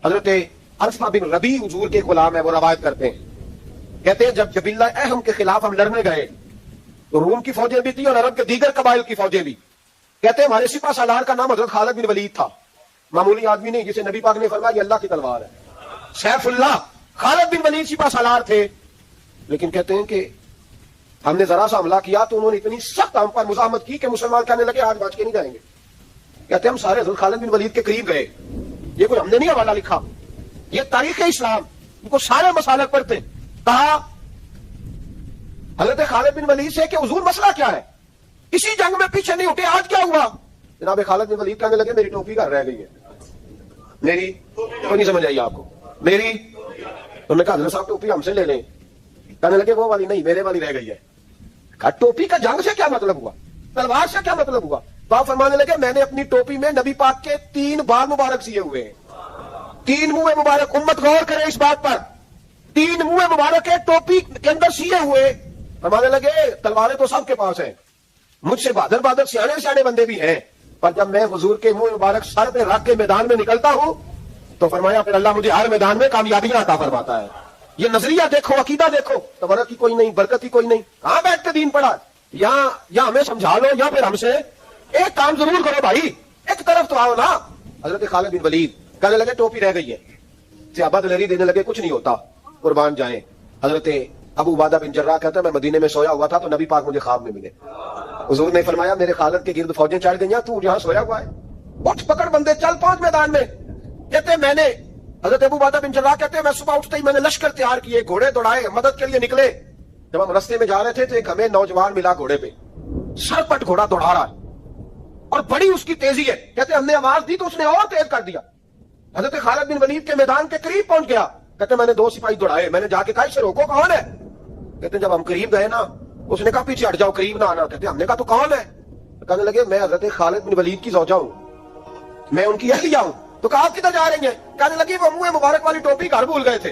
حضرت ارفع بن ربی حضور کے غلام ہے، وہ روایت کرتے ہیں، کہتے ہیں جب جبلہ اہم کے خلاف ہم لڑنے گئے تو روم کی فوجیں بھی تھی اور عرب کے دیگر قبائل کی فوجیں بھی. کہتے ہیں ہمارے سپہ سالار کا نام حضرت خالد بن ولید تھا، معمولی آدمی نہیں جسے نبی پاک نے فرمایا یہ اللہ کی تلوار ہے. سیف اللہ خالد بن ولید سپہ سالار تھے، لیکن کہتے ہیں کہ ہم نے ذرا سا حملہ کیا تو انہوں نے اتنی سخت ہم پر مزاحمت کی کہ مسلمان کہنے لگے آج بچ کے نہیں جائیں گے. کہتے ہیں ہم سارے حضرت خالد بن ولید کے قریب گئے، یہ کوئی ہم نے نہیں حوالہ لکھا، یہ تاریخ اسلام، ان کو سارے مسالک پر تھے. کہا حضرت خالد بن ولید سے کہ حضور مسئلہ کیا ہے، اسی جنگ میں پیچھے نہیں اٹھے، آج کیا ہوا؟ جناب خالد بن ولید کہنے لگے میری ٹوپی گھر رہ گئی ہے. میری کوئی نہیں سمجھ آئی آپ کو؟ میری، انہوں نے کہا حضرت صاحب ٹوپی ہم سے لے لیں. کہنے لگے وہ والی نہیں، میرے والی رہ گئی ہے. کہا ٹوپی کا جنگ سے کیا مطلب ہوا، تلوار سے کیا مطلب ہوا؟ تو آپ فرمانے لگے میں نے اپنی ٹوپی میں نبی پاک کے 3 بال مبارک سیے ہوئے ہیں، 3 منہ مبارک. امت غور کرے اس بات پر، 3 منہ مبارک ہے ٹوپی کے اندر سیے ہوئے. فرمانے لگے تلواریں تو سب کے پاس ہیں، مجھ سے بہادر بہادر سیانے بندے بھی ہیں، پر جب میں حضور کے منہ مبارک سر پہ رکھ کے میدان میں نکلتا ہوں تو فرمایا پھر اللہ مجھے ہر میدان میں کامیابیاں عطا فرماتا ہے. یہ نظریہ دیکھو، عقیدہ دیکھو، تبرک ہی کوئی نہیں، برکت ہی کوئی نہیں. کہاں بیٹھ کے دین پڑھا؟ یا ہمیں سمجھا لو یا پھر ہم سے ایک کام ضرور کرو بھائی، ایک طرف تو آؤ نا. حضرت خالد بن ولید کہنے لگے ٹوپی رہ گئی ہے. صحابہ دلیری دینے لگے کچھ نہیں ہوتا، قربان جائیں. حضرت ابو عبادہ بن جراح کہتا ہے میں مدینے میں سویا ہوا تھا تو نبی پاک مجھے خواب میں ملے. حضور نے فرمایا میرے خالد کے گرد فوجیں چڑھ گئی ہیں، تو یہاں سویا ہوا ہے، اٹھ پکڑ بندے چل پہنچ میدان میں. کہتے میں نے، حضرت ابو عبادہ بن جراح کہتے ہیں میں صبح اٹھتے ہی میں نے لشکر تیار کیے، گھوڑے دوڑائے، مدد کے لیے نکلے. جب ہم رستے میں جا رہے تھے تو ایک ہمیں نوجوان ملا گھوڑے پہ، سر پٹ گھوڑا دوڑا رہا ہے اور بڑی اس کی تیزی ہے. کہتے ہم نے آواز دی تو اس نے اور تیز کر دیا. حضرت خالد بن ولید کے میدان کے قریب پہنچ گیا. کہتے میں نے 2 سپاہی دوڑائے، میں نے جا کے کہا اسے روکو کون ہے. کہتے جب ہم قریب گئے نا اس نے کہا پیچھے ہٹ جاؤ، قریب نہ آنا. کہتے ہم نے کہا تو کون ہے؟ کہنے لگے میں حضرت خالد بن ولید کی زوجہ ہوں، میں ان کی اہلیہ ہوں. تو کہا آپ کدھر جا رہی ہیں؟ کہنے لگی وہ منہ مبارک والی ٹوپی گھر بھول گئے تھے،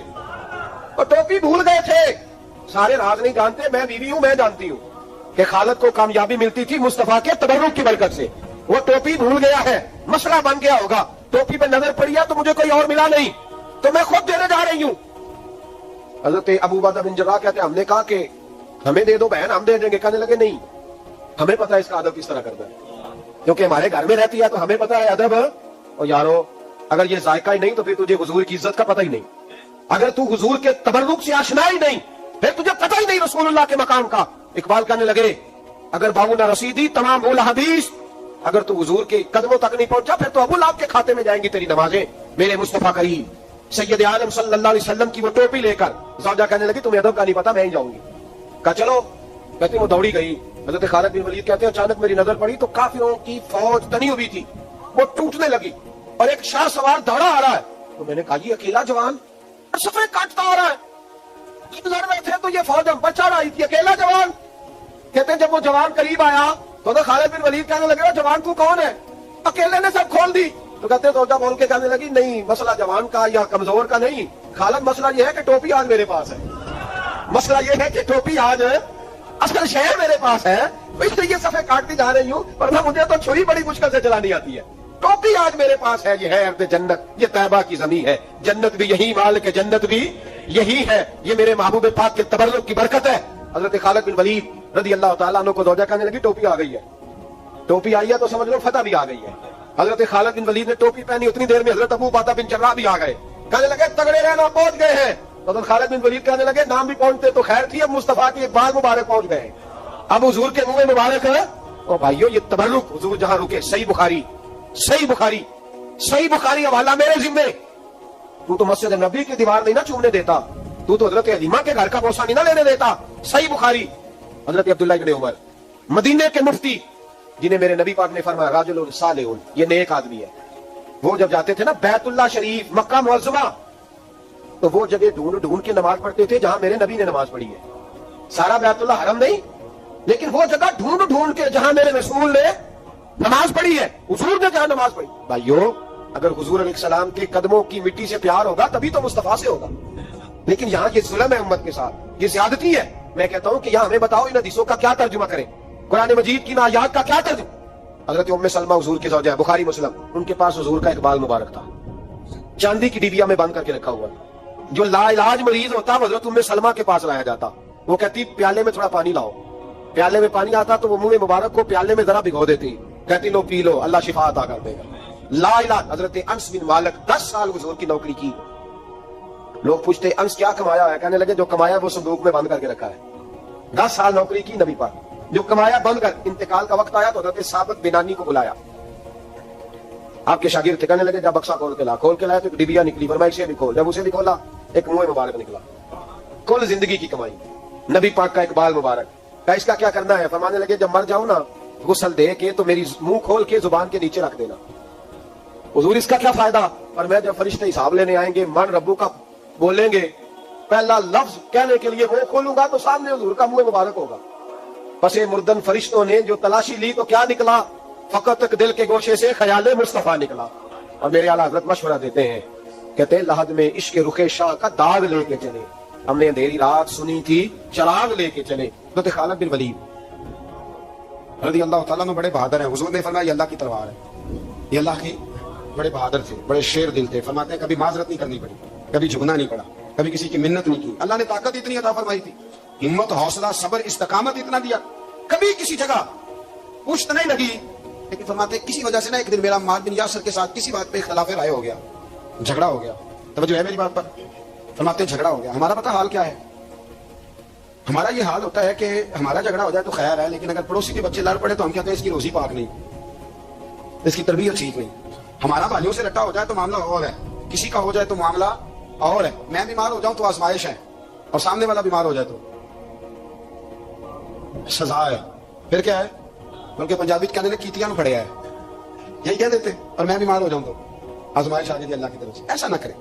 اور ٹوپی بھول گئے تھے. سارے راز نہیں جانتے، میں بیوی ہوں، میں جانتی ہوں کہ خالد کو کامیابی ملتی تھی مصطفیٰ کے تبرک کی برکت سے. وہ ٹوپی بھول گیا ہے، مسئلہ بن گیا ہوگا، ٹوپی پہ نظر پڑی ہے تو مجھے کوئی اور ملا نہیں تو میں خود دینے جا رہی ہوں. حضرت ابو عبادہ بن جراح کہتے ہیں ہم نے کہا کہ ہمیں دے دو بہن، ہم دے دیں گے. کہنے لگے نہیں، ہمیں پتا ہے اس کا ادب کس طرح کرنا ہے، کیونکہ ہمارے گھر میں رہتی ہے تو ہمیں پتا ہے ادب. اور یارو اگر یہ ذائقہ ہی نہیں تو پھر تجھے حضور کی عزت کا پتہ ہی نہیں. اگر تو حضور کے تبرک سے آشنا ہی نہیں پھر تجھے پتہ ہی نہیں رسول اللہ کے مقام کا. اقبال کہنے لگے اگر بابو نہ رسیدی تمام اول حدیث، اگر تو حضور کے قدموں تک نہیں پہنچا پھر تو ابو لہب کے کھاتے میں جائیں گی تیری نمازیں. میرے مصطفیٰ کریم سید عالم صلی اللہ علیہ وسلم کی وہ ٹوپی لے کر زوجہ کہنے لگی تمہیں ادب کا نہیں پتا، میں ہی جاؤں گی. کہا چلو. کہتے وہ دوڑی گئی. حضرت خالد بن ولید کہتے ہیں اچانک میری نظر پڑی تو کافروں کی فوج تنی ہوئی تھی، وہ ٹوٹنے لگی اور ایک شاہ سوار دوڑا آ رہا ہے. تو میں نے کہا یہ اکیلا جوان سفر کاٹتا آ رہا ہے، لڑ رہے تھے تو یہ فوج ہم پر چڑھ رہی تھی، اکیلا جوان. کہتے ہیں جب وہ جوان قریب آیا تو خالد بن ولید کہنے لگے جوان تو کون ہے؟ اکیلے نے سب کھول دی. تو کہتے تو بول کے کہنے لگی نہیں، مسئلہ جوان کا یا کمزور کا نہیں خالد، مسئلہ یہ ہے کہ ٹوپی آج میرے پاس ہے. مسئلہ یہ ہے کہ ٹوپی آج اصل شہر میرے پاس ہے، اس لیے یہ صفحے کاٹتی جا رہی ہوں، ورنہ مجھے تو چھری بڑی مشکل سے چلانی آتی ہے. ٹوپی آج میرے پاس ہے، یہ ہے ارض جنت، یہ طیبہ کی زمین ہے، جنت بھی یہی، مال کے جنت بھی یہی ہے، یہ میرے محبوب پاک کے تبرک کی برکت ہے. حضرت خالد بن ولید رضی اللہ تعالیٰ عنہ کو زوجہ کہنے لگی ٹوپی آ گئی ہے. ٹوپی آئی ہے تو سمجھ لو فتح بھی آ گئی ہے. حضرت خالد بن ولید نے ٹوپی پہنی، اتنی دیر میں حضرت ابو عبادہ بن جراح بھی آ گئے. کہنے لگے تگڑے رہنا، پہنچ گئے ہیں. حضرت خالد بن ولید کہنے لگے نام بھی پہنچتے تو خیر تھی، اب مصطفیٰ کے بال مبارک پہنچ گئے، اب حضور کے منہ مبارک ہے. او بھائیو یہ تبرک حضور جہاں رکے. صحیح بخاری حوالہ میرے ذمے. تو مسجد نبی کی دیوار نہیں نہ چومنے دیتا، تو حضرت حلیمہ کے گھر کا بوسہ نہیں نہ لینے دیتا. صحیح بخاری. حضرت عبداللہ ابن عمر مدینے کے مفتی جنہیں میرے نبی پاک نے فرمایا راجل صالح، یہ نیک آدمی ہے. وہ جب جاتے تھے نا بیت اللہ شریف مکہ معظمہ تو وہ جگہ ڈھونڈ ڈھونڈ کے نماز پڑھتے تھے جہاں میرے نبی نے نماز پڑھی ہے. سارا بیت اللہ حرم نہیں، لیکن وہ جگہ ڈھونڈ ڈھونڈ کے جہاں میرے رسول نے نماز پڑھی ہے، حضور نے جہاں نماز پڑھی. بھائیو اگر حضور علیہ السلام کے قدموں کی مٹی سے پیار ہوگا تبھی تو مصطفیٰ سے ہوگا. لیکن یہاں یہ ظلم ہے امت کے ساتھ، یہ زیادتی ہے. میں کہتا ہوں کہ یہاں ہمیں بتاؤ ان حدیثوں کا کیا ترجمہ کریں، قرآن مجید کی آیات کا کیا ترجمہ. حضرت ام سلمہ حضور کی زوجہ ہے، بخاری مسلم، ان کے پاس حضور کا اقبال مبارک تھا. चांदी की डिबिया में बंद करके रखा हुआ। जो लाइलाज मरीज होता हजरत उम्मे सलमा के पास लाया जाता, वो कहती प्याले में थोड़ा पानी लाओ, प्याले में पानी आता तो वो मुंह मुबारक को प्याले में जरा भिगो देती, कहती लो पी लो, अल्लाह शिफा अता कर देगा। लाइलाज हजरत अंस बिन मालिक 10 साल हुजूर की नौकरी की। लोग पूछते अंस क्या कमाया है, कहने लगे जो कमाया वो संदूक में बंद करके रखा है। 10 साल नौकरी की नबी पर, जो कमाया बंद कर, इंतकाल का वक्त आया तो हजरत साबित बिनानी को बुलाया, आपके शागिर्द थे, कहने लगे जब बक्सा खोल के ला, खोल के लाया तो एक डिबिया निकली, फरमाया इसे भी खोल, जब उसे भी खोला एक मुंह मुबारक निकला, कुल जिंदगी की कमाई, नबी पाक का इकबाल मुबारक। का इसका क्या करना है, फरमाने लगे जब मर जाऊं ना गुस्ल दे के तो मेरी मुंह खोल के जुबान के नीचे रख देना। हुजूर इसका क्या फायदा, पर मैं जब फरिश्ते हिसाब लेने आएंगे मन रब्बू का बोलेंगे, पहला लफ्ज कहने के लिए वो खोलूंगा तो सामने हुजूर का मुंह मुबारक होगा। पसे मुर्दन फरिश्तों ने जो तलाशी ली तो क्या निकला, फकत तक दिल के गोशे से ख्याले मुस्तफा निकला। और मेरे आला हज़रत मशवरा देते हैं, कहते हैं लहद में इश्क रुखे शाह का दाग लेके चले, हमने अंधेरी रात सुनी थी चराग लेके चले। तो खालिद बिन वलीद रज़ी अल्लाह तआला अन्हु बड़े बहादुर हैं। हुजूर ने फरमाया ये अल्लाह की तलवार है, ये अल्लाह की, बड़े बहादुर थे, बड़े शेर दिल थे। फरमाते हैं कभी माजरत नहीं करनी पड़ी, कभी झुकना नहीं पड़ा, कभी किसी की मिन्नत नहीं की। अल्लाह ने ताकत इतनी अता फरमाई थी, हिम्मत हौसला सब्र इस्तकामत इतना दिया, कभी किसी जगह पुश्त नहीं लगी। लेकिन फरमाते किसी वजह से ना एक दिन मेरा अम्मार बिन यासर के साथ किसी बात पे इख्तिलाफ राय हो गया, झगड़ा हो गया। तवज्जो है मेरी बात पर? फरमाते झगड़ा हो गया, हमारा पता हाल क्या है, हमारा ये हाल होता है कि हमारा झगड़ा हो जाए तो खैर है, लेकिन अगर पड़ोसी के बच्चे लड़ पड़े तो हम कहते हैं इसकी रोजी पाक नहीं, इसकी तरबियत ठीक नहीं। हमारा भाइयों से रट्टा हो जाए तो मामला और है, किसी का हो जाए तो मामला और है। मैं बीमार हो जाऊं तो आजमाइश है, और सामने वाला बीमार हो जाए तो सजा है। फिर क्या है, बल्कि पंजाबी कहने ने कीतियां पड़े है, यही कह देते। और मैं बीमार हो जाऊं तो आजमाइश आ जाती अल्लाह की तरफ से। ऐसा ना करें,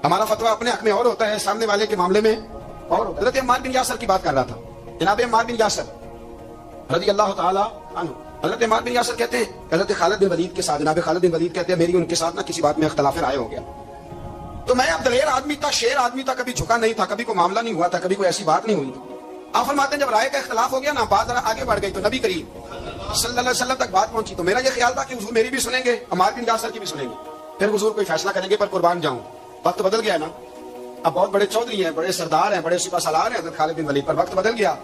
हमारा फतवा अपने हक में और होता है, सामने वाले के मामले में और। हज़रत अम्मार बिन यासर की बात कर रहा था, जनाब अम्मार बिन यासर रज़ी अल्लाह तआला अन्हु। हज़रत अम्मार बिन यासर कहते हैं हज़रत खालिद बिन वलीद के साथ, जनाब खालिद बिन वलीद कहते हैं मेरी उनके साथ ना किसी बात में इख्तिलाफ राय हो गया। तो मैं अब दलेर आदमी था, शेर आदमी था, कभी झुका नहीं था, कभी कोई मामला नहीं हुआ था, कभी कोई ऐसी बात नहीं हुई। आप फरमाते हैं जब राय का इख्तिलाफ हो गया ना, बात जरा आगे बढ़ गई तो नबी करीम सल्लल्लाहु अलैहि वसल्लम तक बात पहुंची। तो मेरा ये ख्याल था कि हुजूर मेरी भी सुनेंगे, अम्मार बिन यासर की भी सुनेंगे, फिर हुजूर कोई फैसला करेंगे, पर कुर्बान जाऊं। वक्त बदल गया ना, अब बहुत बड़े चौधरी हैं, बड़े सरदार हैं, बड़े सिपा सालार हैं हज़रत खालिद बिन वलीद, पर वक्त बदल गया।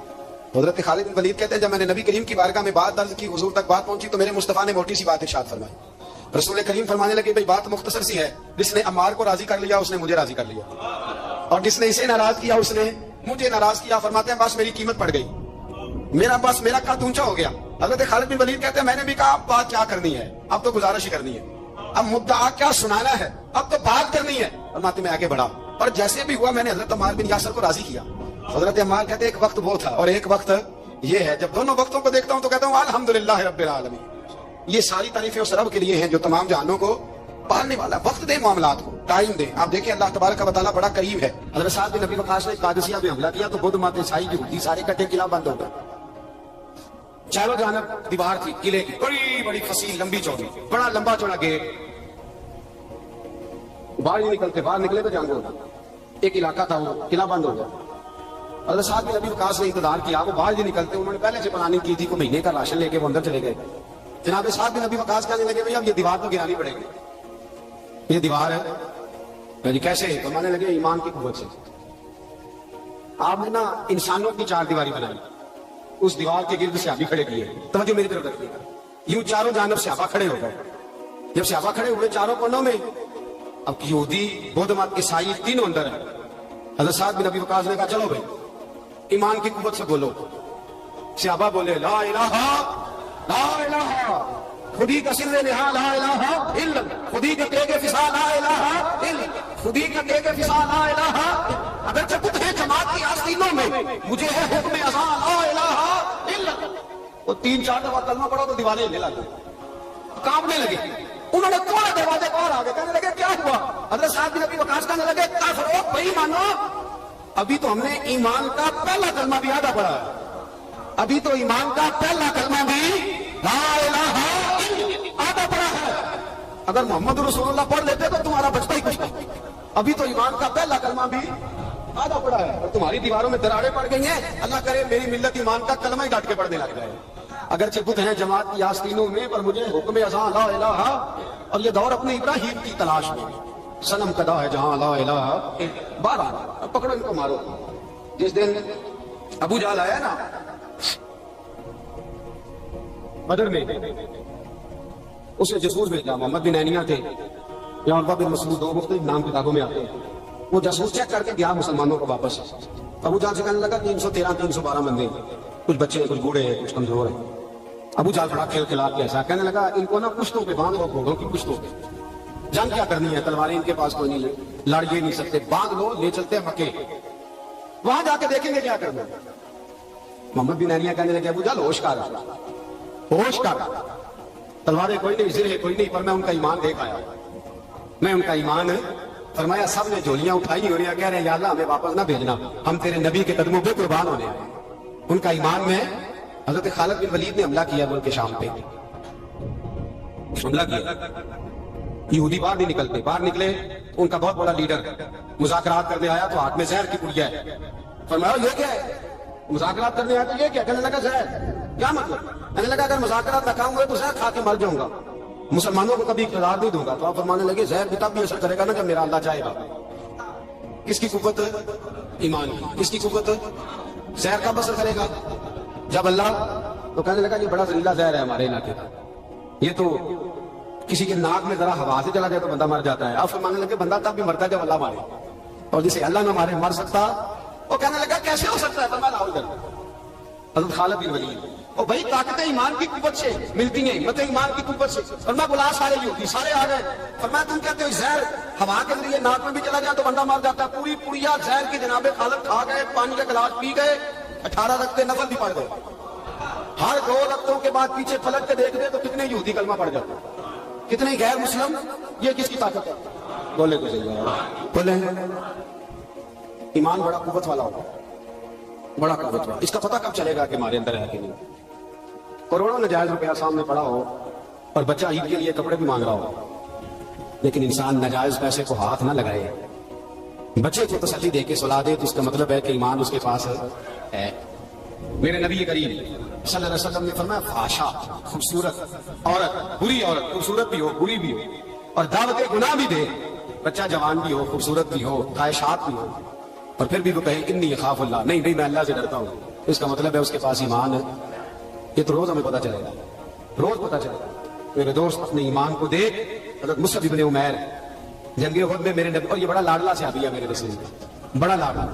हज़रत खालिद बिन वलीद कहते हैं जब मैंने नबी करीम की बारगाह में बात दर्ज की, हुजूर तक बात पहुंची, तो मेरे मुस्तफा ने मोटी सी बात इरशाद फरमाई। रसूल करीम फरमाने लगे भाई बात मुख्तसर सी है, जिसने अम्मार को राजी कर लिया उसने मुझे राजी कर लिया, और जिसने इसे नाराज किया उसने मुझे नाराज किया। फरमाते हैं बस मेरी कीमत पड़ गई, मेरा कद ऊंचा हो गया। हज़रत खालिद बिन वलीद कहते हैं मैंने भी कहा अब बात क्या करनी है, अब तो गुजारिश ही करनी है, अब मुद्दा क्या सुनाना है, अब तो बात करनी है। फरमाते मैं आगे बढ़ा, और जैसे भी हुआ मैंने हज़रत अम्मार बिन यासर को राजी किया। हज़रत अम्मार कहते एक वक्त वो था और एक वक्त ये है, जब दोनों वक्तों को देखता हूं तो कहता हूं अल्हम्दुलिल्लाह रब्बिल आलमीन। ये सारी तारीफें उस रब के लिए हैं जो तमाम जहानों को पालने वाला। वक्त दे, मामलात को टाइम दे। आप देखिए अल्लाह तबारक व तआला बड़ा करीब है। हज़रत साद बिन नबी वक़ास ने कादिसिया में हमला किया तो बुद्ध मत ईसाई यहूदी सारे कट्टे किला बंद हो गए, चारों जानब दीवार थी किले की, बड़ी बड़ी फसील लंबी चौड़ी, बड़ा लंबा चौड़ा गेट, बाहर नहीं निकलते, बाहर निकले तो जानते होता। एक इलाका था वो किला बंद हो गया। हज़रत साद बिन नबी वक़ास ने इंतजार किया, वो बाहर नहीं निकलते, उन्होंने पहले से प्लानिंग की थी, को महीने का राशन लेके वो अंदर चले गए। जनाब साद बिन नबी वक़ास कहने लगे भैया अब ये दीवार तो गिरानी पड़ेगी, ये दीवार है जी कैसे? तो मानने लगे ईमान की कुव्वत से। आपने ना इंसानों की चार दीवारी बनाई, उस दीवार के गिर्द सहाबी खड़े किए। तवज्जो मेरी तरफ रखिएगा, यूं चारों जानब सहाबा खड़े हो गए। जब सहाबा खड़े हुए चारों कोनों में, अब यहूदी बौद्ध मत ईसाई तीनों अंदर है। हज़रत साद बिन नबी वक़ास ने कहा चलो भाई ईमान की कुव्वत से बोलो। सहाबा बोले ला इलाहा ला इलाहा, खुदी का सिर निहा ला इलाहा इल्ला, खुदी का तेगे फिसा ला इलाहा इल्ला, खुदी का तेगे फिसा ला इलाहा। अगर जब है जमात की आस्तीनों में मुझे है हुक्म अज़ा ला इलाहा इल्ला। वो 3-4 दफा कलमा पढ़ा तो दीवारें हिलने लगी, कांपने लगे। उन्होंने तोड़े दरवाजे बाहर आ गए, कहने लगे क्या हुआ? हज़रत साद बिन नबी वक़ास कहने लगे काफिरो बेईमानो, अभी तो हमने ईमान का पहला कलमा भी आधा पढ़ा है, अभी तो ईमान का पहला कलमा भी ला इलाहा आधा पढ़ा है। अगर मोहम्मद रसूलुल्लाह पढ़ लेते तो तुम्हारा बचता ही कुछ नहीं। अभी तो ईमान का पहला कलमा भी आधा पढ़ा है और तुम्हारी दीवारों में दरारें पड़ गई हैं। अल्लाह करे मेरी मिल्लत ईमान का कलमा ही डांट के पढ़ने लग जाए। अगर चिपुत है जमात की आस्तीनों में, पर मुझे हुक्म अज़ा ला इलाहा, और ये दौर अपने इब्राहिम की तलाश में। सनम कदा है जहां ला इलाहा, बार पकड़ो इनको मारो। जिस दिन अबू जाल आया ना बदर में, उसने जसूस भेजा। मोहम्मद बिन ऐनिया थे या उर्वा बिन मसूद, दो मुख्तलिफ नाम किताबों में आते हैं। वो जासूस चेक करके गया मुसलमानों को वापस। अबू जाल से कहने लगा 313 312 बंदे, कुछ बच्चे हैं, कुछ बूढ़े हैं, कुछ कमजोर हैं। अबू जाल बड़ा खेल खिला के ऐसा कहने लगा, इनको ना पुश्तों पे बांध लो, घोड़ों की पुश्तों पे। जंग क्या करनी है, तलवारें इनके पास कोई नहीं, लड़ ये नहीं सकते, बांध लो, ले चलते हैं मक्के, वहां जाके देखेंगे क्या करना। मोहम्मद बिन ऐनिया कहने लगे, अबू जाल होश कर, होश कर, तलवारें कोई नहीं, सिरे कोई नहीं, पर मैं उनका ईमान देख आया, मैं उनका ईमान। फरमाया सब ने झोलियां उठाई और कह रहे हैं या अल्लाह हमें वापस ना भेजना, हम तेरे नबी के कदमों पे कुर्बान होने आए। उनका ईमान में हजरत खालिद बिन वलीद ने हमला किया मुल्क शाम पे, हमला किया। यहूदी बाहर नहीं निकलते, बाहर निकले उनका बहुत बड़ा लीडर मुज़ाकरात करने आया तो हाथ में जहर की पुड़िया है। फरमाया ये क्या है, मुज़ाकरात करने आया तो ये क्या? कहने लगा जहर, क्या मतलब? कहने लगा अगर मुज़ाकरात ना खाऊंगा तो जहर खा के मर जाऊंगा, मुसलमानों को कभी इक़्तिदार नहीं दूंगा। तो आप फरमाने लगे जहर भी तब भी असर करेगा ना जब मेरा अल्लाह चाहेगा। किसकी कुव्वत? ईमान की। किसकी कुव्वत? जहर कब असर करेगा? जब अल्लाह। तो कहने लगा ये बड़ा जहरीला जहर है हमारे इलाके का, ये तो किसी के नाक में जरा हवा से चला जाए तो बंदा मर जाता है। आप फरमाने लगे बंदा तब भी मरता है जब अल्लाह मारे, और जिसे अल्लाह ना मारे मर सकता। वो कहने लगा कैसे हो सकता है? फरमाया लाओ इधर। हज़रत खालिद बिन वलीद, ओ भाई ताकत ईमान की कुव्वत से मिलती है, हिम्मत ईमान की कुव्वत से। फरमाया बुला सारे यहूदी, सारे आ गए। फरमाया तुम कहते हो जहर हवा के जरिए नाक में भी चला जाए तो बंदा मर जाता है, पूरी पुड़िया जहर की जनाबे खालिद खा गए, पानी का गिलास पी गए, 18 रखते नफल भी पढ़ गए। हर 2 रक्तों के बाद पीछे पलट के देख दे तो कितने यहूदी कलमा पढ़ जाते, कितने गैर मुस्लिम। ये किसकी ताकत है? बोले तो सही है, बोले ईमान बड़ा कुव्वत वाला होगा, बड़ा कुव्वत वाला। इसका पता कब चलेगा कि हमारे अंदर है कि नहीं? करोड़ों नजायज रुपया सामने पड़ा हो और बच्चा ईद के लिए कपड़े भी मांग रहा हो, लेकिन इंसान नजायज पैसे को हाथ ना लगाए, बच्चे को तसल्ली दे के सुला दे, तो इसका मतलब है कि ईमान उसके पास है। मेरे नबी करीम सल्लल्लाहु अलैहि वसल्लम ने फरमाया फाशा, खूबसूरत औरत, बुरी औरत, खूबसूरत भी हो बुरी भी हो, और दावत गुनाह भी दे, बच्चा जवान भी हो खूबसूरत भी हो ख्वाहिशात भी हो, और फिर भी वो कहे इन्नी खाफुल्लाह, नहीं भाई मैं अल्लाह से डरता हूँ, तो इसका मतलब है उसके पास ईमान है। ये तो रोज हमें पता चलेगा, रोज पता चलेगा। मेरे दोस्त अपने ईमान को देख। हज़रत मुसअब इब्न उमैर जंगे उहद में मेरे नबी, और ये बड़ा लाडला से आबिया मेरे रसूल, बड़ा लाडला,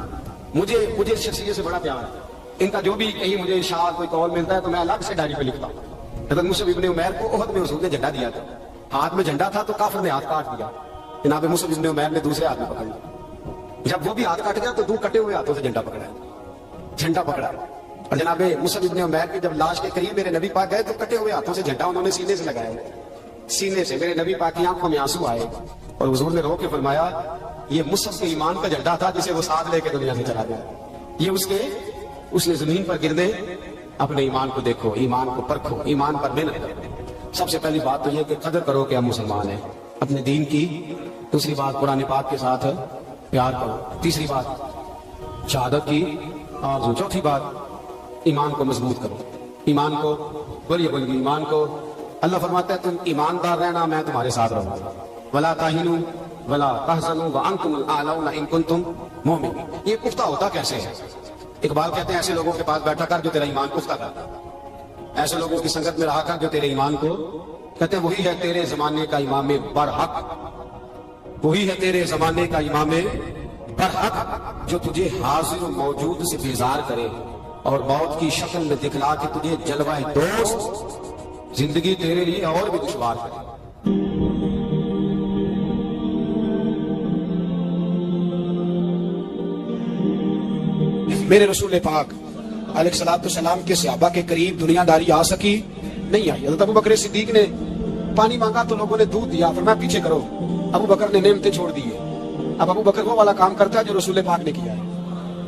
मुझे इस शख्सियत से बड़ा प्यार है। इनका जो भी कहीं मुझे इरशाद कोई कॉल मिलता है तो मैं अलग से डायरी पे लिखता हूँ। हज़रत मुसअब इब्न उमैर को उहद में हुजूर ने झंडा दिया था, हाथ में झंडा था तो काफिर ने हाथ काट दिया, जनाब मुसअब इब्न उमैर ने दूसरे हाथ में पकड़ लिया। जब वो भी हाथ काट गया तो 2 कटे हुए हाथों से झंडा पकड़ा। और जनाब मुसअब इब्न उमैर की जब लाश के करीब मेरे नबी पाक गए तो कटे हुए हाथों से झंडा उन्होंने सीने से लगाया, सीने से। मेरे नबी पाक की आंखों में आंसू आए और हुजूर ने रो के फरमाया ये मुसअब के ईमान का झंडा था जिसे वो साथ लेके दुनिया से चला गया। ये उसने जमीन पर गिरने अपने ईमान को देखो, ईमान को परखो, ईमान पर मेहनत करो। सबसे पहली बात तो ये कि कदर करो कि हम मुसलमान हैं अपने दीन की। दूसरी बात कुरान पाक के साथ प्यार करो। तीसरी बात शहादत की। और चौथी बात ईमान को मजबूत करो, ईमान को बोलिए ईमान को। अल्लाह फरमाता है तुम ईमानदार रहना, मैं तुम्हारे साथ रहूंगा। वला ताहिनू वला तहज़नू व अंतुमुल आलौना इन कुंतुम मुमिनीन। ये पुख्ता होता कैसे है? इकबाल कहते हैं ऐसे लोगों के पास बैठा कर जो तेरा ईमान पुख्ता करता, ऐसे लोगों की संगत में रहा कर जो तेरे ईमान को, कहते वही है तेरे जमाने का इमाम बरहक, वही है तेरे जमाने का इमाम बरहक जो तुझे हाजिर मौजूद से बेजार करे और मौत की शक्ल में दिखला के तुझे जलवाए दोस्त जिंदगी तेरे लिए और भी दुश्वार करे। मेरे रसूल पाक अलैहिस्सलाम के सहाबा के करीब दुनियादारी आ सकी नहीं आई। हज़रत अबू बकर सिद्दीक ने पानी मांगा तो लोगों ने दूध दिया, फरमाया पीछे करो। अबू बकर ने नेमतें छोड़ दी है। अब अबू बकर वो वाला काम करता है जो रसूल पाक ने किया है।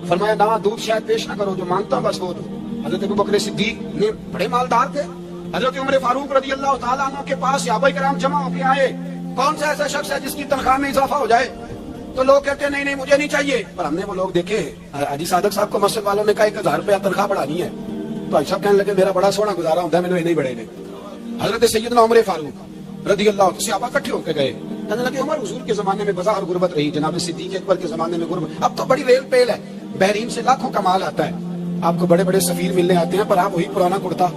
फरमाया ना दूध शायद पेश ना करो, जो मांगता हूं बस वो दो। हज़रत अबू बकर सिद्दीक ने बड़े मालदार थे। हज़रत उमर फारूक रज़ी अल्लाह तआला अन्हु के पास सहाबा किराम जमा होकर आए, कौन सा ऐसा शख्स है जिसकी तनख्वाह में इजाफा हो जाए? तो लोग कहते हैं नहीं मुझे नहीं चाहिए। पर हमने वो लोग देखे, हाजी सादक साहब को मस्जिद वालों ने कहा 1000 रुपया तनख्वाह बढ़ानी है, तो भाई साहब कहने लगे मेरा बड़ा सोना गुजारा होता है, मैंने नहीं बढ़े। हजरत सैयदना उमर फारूक رضی اللہ عنہ صحابہ اکٹھے ہو کے گئے, کہنے لگے عمر حضور کے زمانے میں بظاہر غربت رہی, جناب صدیق اکبر کے زمانے میں غربت, اب تو بڑی ریل پیل ہے, بحرین سے لاکھوں کا مال آتا ہے, آپ کو بڑے بڑے سفیر ملنے آتے ہیں, پر آپ وہی پرانا کرتا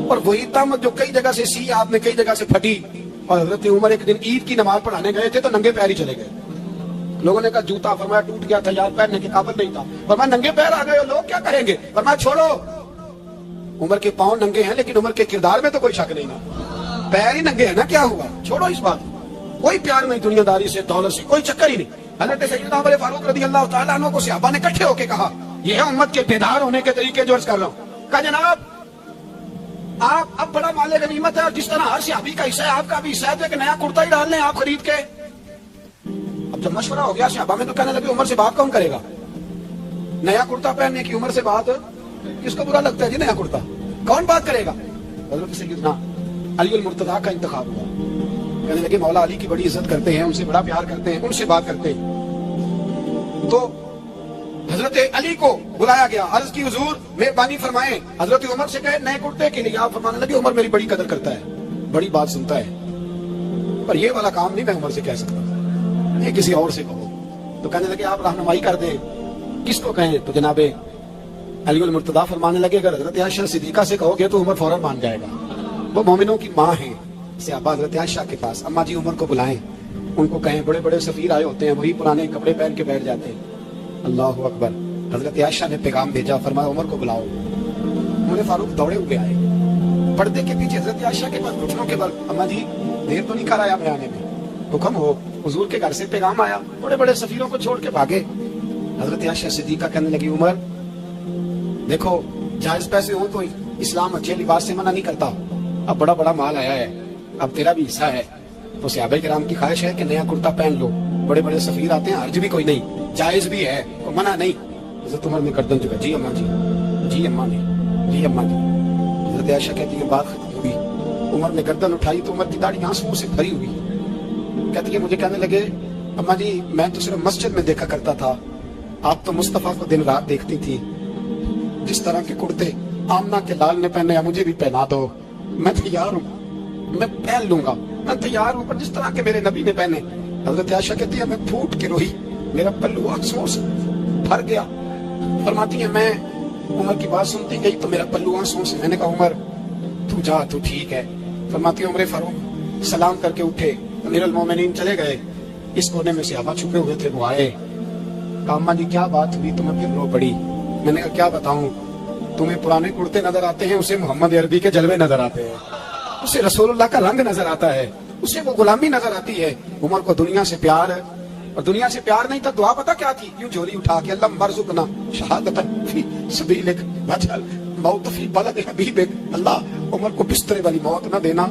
اور وہی تامت جو کئی جگہ سے سی آپ نے کئی جگہ سے پھٹی. اور حضرت عمر ایک دن عید کی نماز پڑھانے گئے تھے تو ننگے پیر ہی چلے گئے. لوگوں نے کہا جوتا, فرمایا ٹوٹ گیا تھا یار, پہننے کے قابل نہیں تھا. فرمایا ننگے پیر آ گئے ہو, لوگ کیا کہیں گے؟ فرمایا چھوڑو, عمر کے پاؤں ننگے ہیں لیکن عمر کے کردار میں تو کوئی شک نہیں نا, پیر ہی ننگے ہیں نا, کیا ہوا, چھوڑو اس بات. کوئی پیار نہیں دنیا داری سے, دولت سے, کوئی چکر ہی نہیں. حضرت سیدنا عمر فاروق رضی اللہ تعالیٰ عنہ کو صحابہ نے اکٹھے ہو کے کہا, یہ ہے امت کے بیدار ہونے کے طریقے جو عرض کر رہا ہوں. کہا جناب آپ اب بڑا مال غنیمت ہے, اور جس طرح ہر صحابی کا حصہ ہے آپ کا بھی حصہ ہے, تو ایک نیا کرتا ہی ڈال لیں آپ خرید کے. اب جب مشورہ ہو گیا صحابہ میں تو کہنے لگے عمر سے بات کون کرے گا, نیا کرتا پہننے کی عمر سے بات کس کو برا لگتا ہے جی, نیا کرتا کون بات کرے گا. حضرت سیدنا علی المرتضیٰ کا انتخاب ہوا, کہنے لگے مولا علی کی بڑی عزت کرتے ہیں, ان سے بڑا پیار کرتے ہیں, ان سے بات کرتے ہیں. تو حضرت علی کو بلایا گیا, عرض کی حضور مہربانی فرمائیں. حضرت عمر سے کہے نئے کرتے کے لیے, آپ فرمانے لگے عمر میری بڑی قدر کرتا ہے, بڑی بات سنتا ہے, پر یہ والا کام نہیں میں عمر سے کہہ سکتا, یہ کسی اور سے کہو. تو کہنے لگے آپ رہنمائی کر دیں, کس کو کہیں؟ تو جناب علی المرتضیٰ فرمانے لگے اگر حضرت عائشہ صدیقہ سے کہو گے تو عمر فوراً مان جائے گا, وہ مومنوں کی ماں ہیں. صحابہ حضرت عائشہ کے پاس, اماں جی عمر کو بلائیں, ان کو کہیں, بڑے بڑے سفیر آئے ہوتے ہیں, وہی پرانے کپڑے پہن کے بیٹھ جاتے ہیں. اللہ اکبر. حضرت عائشہ نے پیغام بھیجا, فرمایا عمر کو بلاؤ. عمر فاروق دوڑے ہوئے آئے, پردے کے پیچھے حضرت عائشہ کے پاس گھٹنوں کے بل, اماں جی دیر تو نہیں کر آیا میں آنے میں, حکم ہو. حضور کے گھر سے پیغام آیا, بڑے بڑے سفیروں کو چھوڑ کے بھاگے. حضرت عائشہ صدیقہ کہنے لگی عمر دیکھو جائز پیسے ہو تو اسلام اچھے لباس سے منع نہیں کرتا, اب بڑا بڑا مال آیا ہے, اب تیرا بھی حصہ ہے, تو صحابہ کرام کی خواہش ہے کہ نیا کرتا پہن لو, بڑے بڑے سفیر آتے ہیں, حرج بھی کوئی نہیں, جائز بھی ہے, کوئی منع نہیں. حضرت عمر نے گردن جھکا, جی اماں جی, جی اماں جی, جی اماں جی. حضرت عائشہ کہتی ہے بات ختم ہوئی. عمر نے گردن اٹھائی تو عمر کی داڑھی آنسوؤں سے بھری ہوئی. کہتی ہے مجھے کہنے لگے اماں جی میں تو صرف مسجد میں دیکھا کرتا تھا, آپ تو مصطفیٰ کو دن رات دیکھتی تھی, جس طرح کے کرتے آمنہ کے لال نے پہنے ہیں مجھے بھی پہنا دو, میں تیار ہوں, میں پہن لوں گا, میں تیار ہوں, پر جس طرح کے میرے نبی نے پہنے. حضرت عائشہ کہتی ہے میں پھوٹ کے روئی, میرا پلو آنسوؤں سے بھر گیا. فرماتی ہے میں عمر کی بات سنتی گئی تو میرا پلو آنسوؤں سے, میں نے کہا عمر تو جا, تو ٹھیک ہے. فرماتی ہے عمر فاروق سلام کر کے اٹھے, امیر المومنین چلے گئے. اس کونے میں صحابہ چھپے ہوئے تھے, وہ آئے, کہا اماں جی کیا بات ہوئی, تمہیں پھر رو پڑی. میں نے کہا کیا بتاؤں, تمہیں پرانے کرتے نظر آتے ہیں, اسے محمد عربی کے جلوے نظر آتے ہیں, اسے رسول اللہ کا رنگ نظر آتا ہے, اسے وہ غلامی نظر آتی ہے. عمر کو دنیا سے پیار ہے, اور دنیا سے پیار نہیں تھا, دعا پتہ کیا تھی, یوں جھولی اٹھا کے اللہ مرزقنا شہادت فی سبیلک وجعل موت فی بلد حبیبک. اللہ عمر کو بسترے والی موت نہ دینا,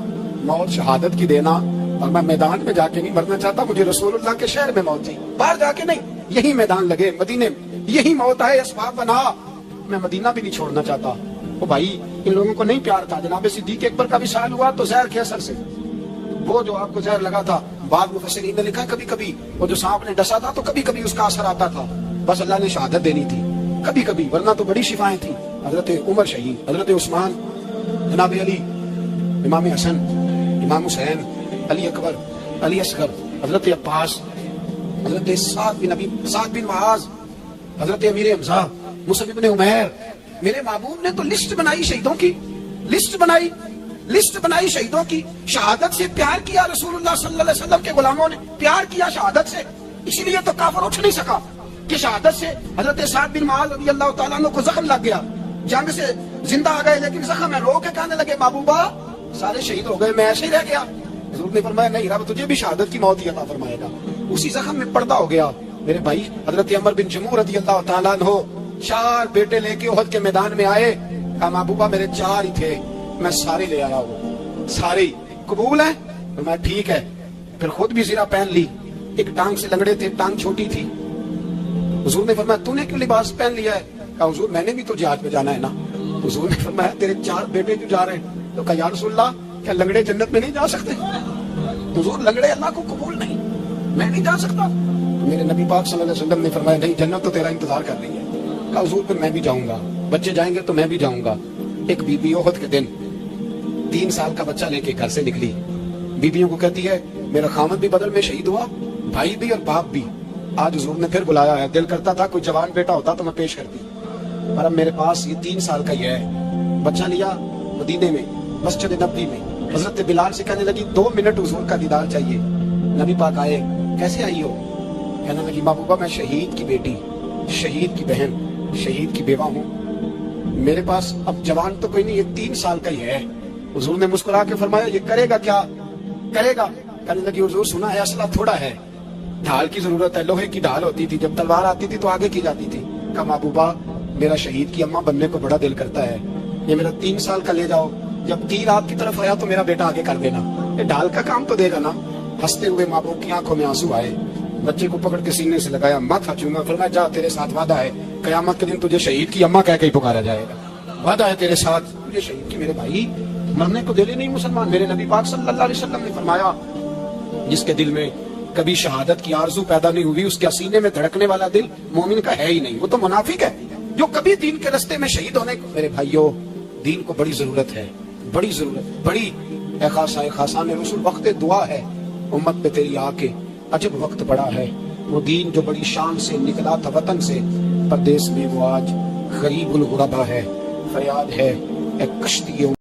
موت شہادت کی دینا, اور میں میدان میں جا کے نہیں مرنا چاہتا, مجھے رسول اللہ کے شہر میں موت چاہیے, باہر جا کے نہیں, یہی میدان لگے مدینے میں, یہی موت آئے, اسباب بنا, میں مدینہ بھی نہیں چھوڑنا چاہتا. وہ بھائی ان لوگوں کو نہیں پیار تھا. جناب صدیق اکبر کا وصال ہوا تو زہر کے اثر سے, وہ جو آپ کو زہر لگا تھا, بعد مفسرین نے لکھا کبھی کبھی وہ جو سانپ نے ڈسا تھا تو کبھی کبھی اس کا اثر آتا تھا, بس اللہ نے شہادت دینی تھی کبھی کبھی, ورنہ تو بڑی شفائیں تھیں. حضرت عمر شہید, حضرت عثمان, جناب علی, امام حسن, امام حسین, علی اکبر, علی اصغر, حضرت عباس, حضرت سعد بن معاذ, حضرت امیر حمزہ, مصعب بن عمیر. میرے محبوب نے تو لسٹ بنائی شہیدوں کی, لسٹ بنائی شہیدوں کی. شہادت سے پیار کیا رسول اللہ صلی اللہ علیہ وسلم کے غلاموں نے, پیار کیا شہادت سے, اسی لیے تو کافر اٹھ نہیں سکا کہ شہادت سے. حضرت سعد بن معاذ رضی اللہ تعالیٰ عنہ کو زخم لگ گیا, جنگ سے زندہ آ گئے لیکن زخم ہے, رو کے کہنے لگے محبوبہ سارے شہید ہو گئے, میں ایسے ہی رہ گیا. حضور نے فرمایا نہیں, رب تجھے بھی شہادت کی موت ہی عطا فرمائے گا. اسی زخم میں پردہ ہو گیا. میرے بھائی حضرت عمر بن جموح رضی اللہ تعالیٰ عنہ 4 بیٹے لے کے احد کے میدان میں آئے, کہا محبوبہ میرے 4 ہی تھے, میں سارے لے آیا ہوں, سارے قبول ہیں؟ فرمایا ٹھیک ہے. پھر خود بھی زرہ پہن لی, ایک ٹانگ سے لنگڑے تھے, ٹانگ چھوٹی تھی. حضور نے فرمایا تو نے کیوں لباس پہن لیا ہے؟ کہا حضور میں نے بھی تو جہاد میں جانا ہے نا. حضور نے فرمایا تیرے 4 بیٹے جو جا رہے ہیں, تو کہا یا رسول اللہ کیا لنگڑے جنت میں نہیں جا سکتے؟ حضور لنگڑے اللہ کو قبول نہیں, میں نہیں جا سکتا. میرے نبی پاک صلی اللہ علیہ وسلم نے فرمایا نہیں, جنت تو تیرا انتظار کر رہی ہے. کہا حضور پھر میں بھی جاؤں گا, بچے جائیں گے تو میں بھی جاؤں گا. ایک بی بی احد کے دن 3 سال کا بچہ لے کے گھر سے نکلی, बीवियों को कहती है मेरा खामद भी बदल में शहीद हुआ, भाई भी और बाप भी। आज हुजूर ने फिर बुलाया है। दिल करता था कोई जवान बेटा होता तो मैं पेश करती, पर अब मेरे पास ये 3 साल का ही है। बच्चा लिया मदीने में, मस्जिद नबी में। हजरत बिलाल से कहने लगी 2 मिनट हुजूर का दीदार चाहिए। नबी पाक आए, कैसे आई हो? कहने लगी महबूबा मैं शहीद की बेटी, शहीद की बहन, शहीद की बेवा हूँ। मेरे पास अब जवान तो कोई नहीं, ये 3 साल का ही है। हुजूर ने मुस्कुरा के फरमाया ये करेगा क्या करेगा? कहने लगी हुजूर सुना है असला थोड़ा है, ढाल की जरूरत है। लोहे की ढाल होती थी, जब तलवार आती थी तो आगे की जाती थी। कहा महबूबा मेरा शहीद की अम्मा बनने को बड़ा दिल करता है, ये मेरा 3 साल का ले जाओ, जब तीर आपकी तरफ आया तो मेरा बेटा आगे कर देना, ये ढाल का काम तो देगा ना। हंसते हुए महबूब की आंखों में आंसू आए, बच्चे को पकड़ के सीने से लगाया, मत हचूंगा। फिर मैं जा तेरे साथ वादा है, कयामत के दिन तुझे शहीद की अम्मा कह के ही पुकारा जाएगा। वादा है तेरे साथ, तुझे शहीद की। मेरे भाई मरने को दिल ही नहीं मुसलमान। मेरे नबी पाक सल्लल्लाहु अलैहि वसल्लम ने फरमाया जिसके दिल में कभी शहादत की आरज़ू पैदा नहीं हुई, उसके सीने में धड़कने वाला दिल मोमिन का है ही नहीं, वो तो मुनाफिक है। जो कभी दीन के रास्ते में शहीद होने को, मेरे भाइयों दीन को बड़ी जरूरत है, बड़ी जरूरत, बड़ी। ए खासा ने रसूल वक्त दुआ है उम्मत पे तेरी आके अजब वक्त पड़ा है। वो दीन जो बड़ी शान से निकला था वतन से, परदेश में वो आज गरीबुल गुरबा है। फरियाद है एक कश्ती